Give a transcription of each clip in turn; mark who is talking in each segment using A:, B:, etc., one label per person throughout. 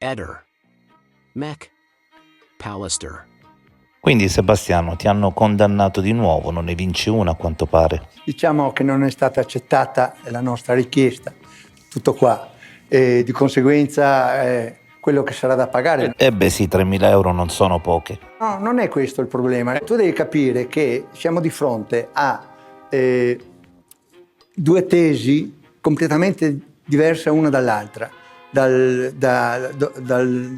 A: Eder. Mech. Pallister.
B: Quindi Sebastiano, ti hanno condannato di nuovo, non ne vinci una a quanto pare.
C: Diciamo che non è stata accettata la nostra richiesta, tutto qua, e di conseguenza quello che sarà da pagare.
B: Beh sì, 3.000 euro non sono poche.
C: No, non è questo il problema. Tu devi capire che siamo di fronte a due tesi completamente diverse una dall'altra, dal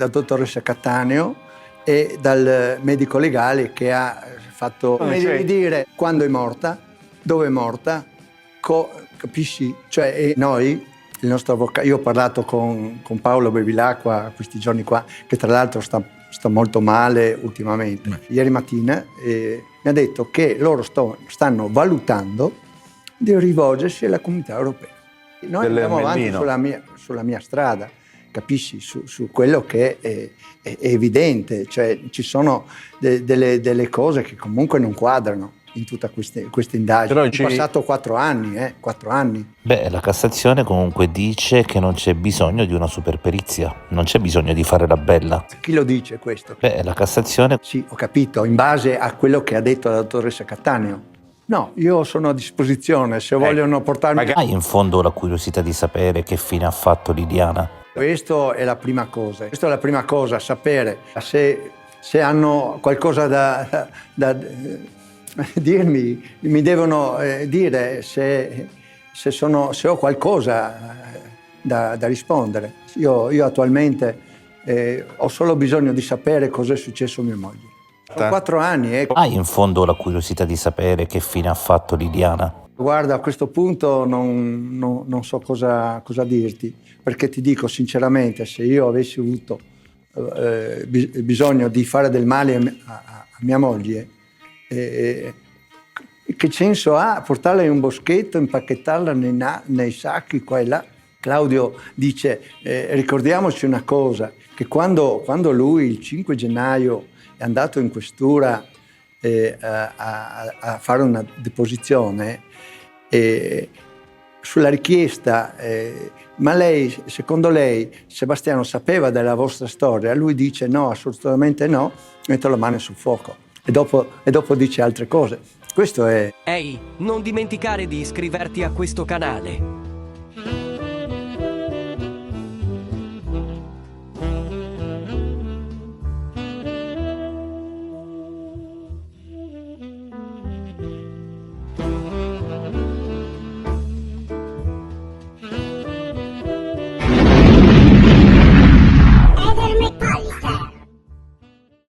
C: dottoressa Cattaneo e dal medico legale che ha fatto, come devi dire, quando è morta, dove è morta, capisci? Cioè noi, il nostro avvocato, io ho parlato con Paolo Bevilacqua questi giorni qua, che tra l'altro sta molto male ultimamente. Ieri mattina mi ha detto che loro stanno valutando di rivolgersi alla comunità europea. Noi andiamo avanti sulla mia strada, capisci? Su quello che è evidente, cioè ci sono delle cose che comunque non quadrano in tutta questa indagine. Sono passato 4 anni, 4 anni.
B: Beh, la Cassazione comunque dice che non c'è bisogno di una superperizia, non c'è bisogno di fare la bella.
C: Chi lo dice questo?
B: Beh, la Cassazione...
C: Sì, ho capito, in base a quello che ha detto la dottoressa Cattaneo. No, io sono a disposizione, se vogliono portarmi...
B: Hai in fondo la curiosità di sapere che fine ha fatto Liliana?
C: Questa è la prima cosa, sapere se hanno qualcosa da dirmi, mi devono dire se ho qualcosa da rispondere. Io attualmente ho solo bisogno di sapere cosa è successo a mia moglie. Sono 4 anni.
B: Hai in fondo la curiosità di sapere che fine ha fatto Liliana?
C: Guarda, a questo punto non so cosa dirti, perché ti dico sinceramente, se io avessi avuto bisogno di fare del male a mia moglie, che senso ha portarla in un boschetto, impacchettarla nei sacchi qua e là? Claudio dice, ricordiamoci una cosa, che quando lui il 5 gennaio è andato in questura a fare una deposizione, sulla richiesta, ma lei, secondo lei, Sebastiano sapeva della vostra storia? Lui dice no, assolutamente no, metto la mano sul fuoco e dopo dice altre cose. Questo è...
D: Ehi, non dimenticare di iscriverti a questo canale.